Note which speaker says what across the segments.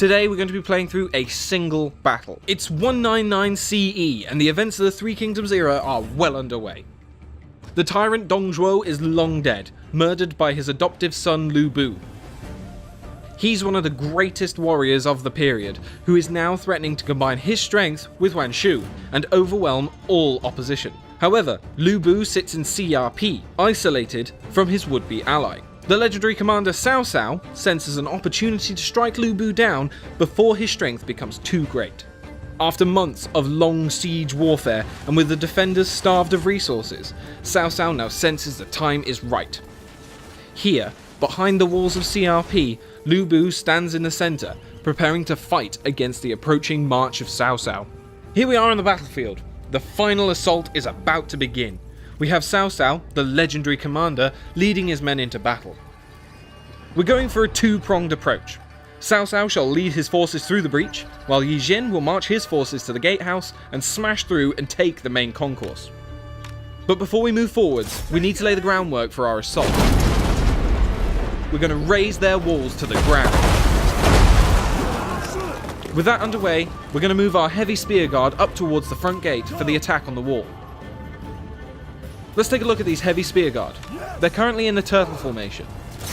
Speaker 1: Today we're going to be playing through a single battle. It's 199 CE and the events of the Three Kingdoms era are well underway. The tyrant Dongzhuo is long dead, murdered by his adoptive son Lu Bu. He's one of the greatest warriors of the period, who is now threatening to combine his strength with Wan Shu and overwhelm all opposition. However, Lu Bu sits in CRP, isolated from his would-be ally. The legendary commander Cao Cao senses an opportunity to strike Lu Bu down before his strength becomes too great. After months of long siege warfare and with the defenders starved of resources, Cao Cao now senses the time is right. Here, behind the walls of CRP, Lu Bu stands in the centre, preparing to fight against the approaching march of Cao Cao. Here we are on the battlefield. The final assault is about to begin. We have Cao Cao, the legendary commander, leading his men into battle. We're going for a two-pronged approach. Cao Cao shall lead his forces through the breach, while Yi Jin will march his forces to the gatehouse and smash through and take the main concourse. But before we move forwards, we need to lay the groundwork for our assault. We're going to raise their walls to the ground. With that underway, we're going to move our heavy spear guard up towards the front gate for the attack on the wall. Let's take a look at these heavy spear guard. They're currently in the turtle formation,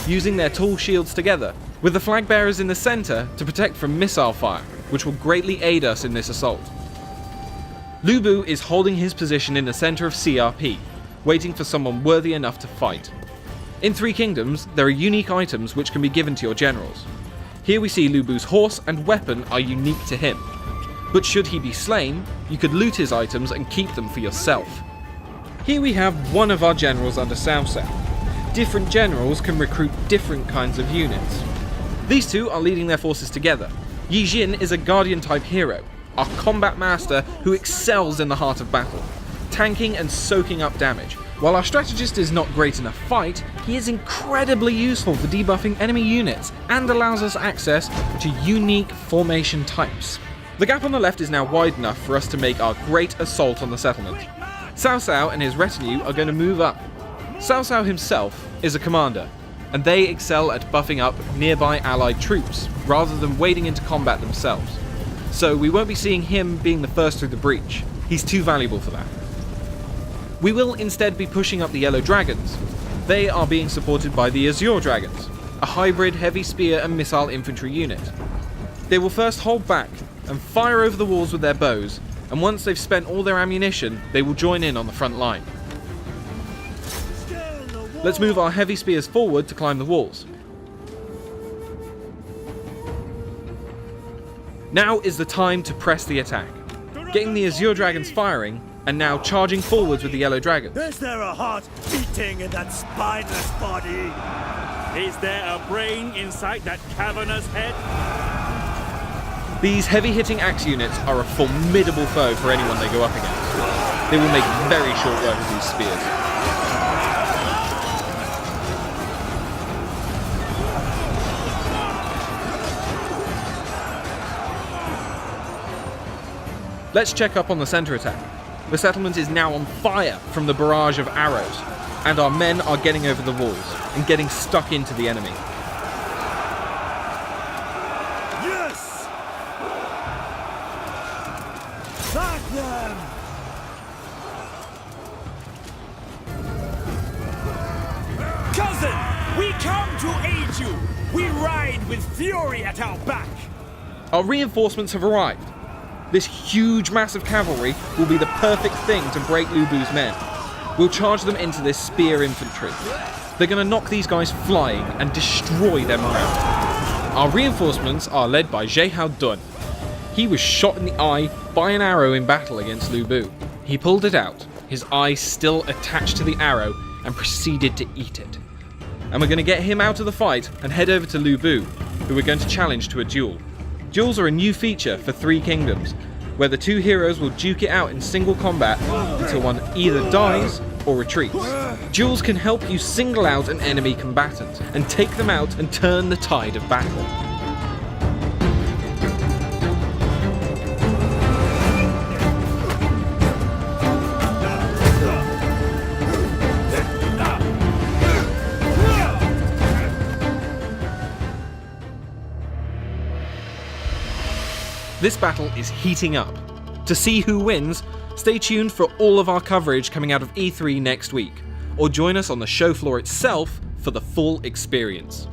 Speaker 1: using their tall shields together, with the flag bearers in the centre to protect from missile fire, which will greatly aid us in this assault. Lu Bu is holding his position in the centre of CRP, waiting for someone worthy enough to fight. In Three Kingdoms, there are unique items which can be given to your generals. Here we see Lu Bu's horse and weapon are unique to him, but should he be slain, you could loot his items and keep them for yourself. Here we have one of our generals under Cao Cao. Different generals can recruit different kinds of units. These two are leading their forces together. Yi Jin is a guardian type hero, our combat master who excels in the heart of battle, tanking and soaking up damage. While our strategist is not great in a fight, he is incredibly useful for debuffing enemy units and allows us access to unique formation types. The gap on the left is now wide enough for us to make our great assault on the settlement. Cao Cao and his retinue are going to move up. Cao Cao himself is a commander, and they excel at buffing up nearby allied troops, rather than wading into combat themselves. So we won't be seeing him being the first through the breach. He's too valuable for that. We will instead be pushing up the Yellow Dragons. They are being supported by the Azure Dragons, a hybrid heavy spear and missile infantry unit. They will first hold back and fire over the walls with their bows, and once they've spent all their ammunition, they will join in on the front line. Let's move our heavy spears forward to climb the walls. Now is the time to press the attack. Getting the Azure Dragons firing, and now charging forwards with the Yellow Dragons.
Speaker 2: Is there a heart beating in that spineless body? Is there a brain inside that cavernous head?
Speaker 1: These heavy-hitting axe units are a formidable foe for anyone they go up against. They will make very short work of these spears. Let's check up on the centre attack. The settlement is now on fire from the barrage of arrows, and our men are getting over the walls and getting stuck into the enemy.
Speaker 2: Yes! Back them! Cousin, we come to aid you! We ride with fury at our back!
Speaker 1: Our reinforcements have arrived. This huge mass of cavalry will be the perfect thing to break Lu Bu's men. We'll charge them into this spear infantry. They're going to knock these guys flying and destroy their morale. Our reinforcements are led by Zhehao Dun. He was shot in the eye by an arrow in battle against Lu Bu. He pulled it out, his eye still attached to the arrow, and proceeded to eat it. And we're going to get him out of the fight and head over to Lu Bu, who we're going to challenge to a duel. Duels are a new feature for Three Kingdoms, where the two heroes will duke it out in single combat until one either dies or retreats. Duels can help you single out an enemy combatant and take them out and turn the tide of battle. This battle is heating up. To see who wins, stay tuned for all of our coverage coming out of E3 next week, or join us on the show floor itself for the full experience.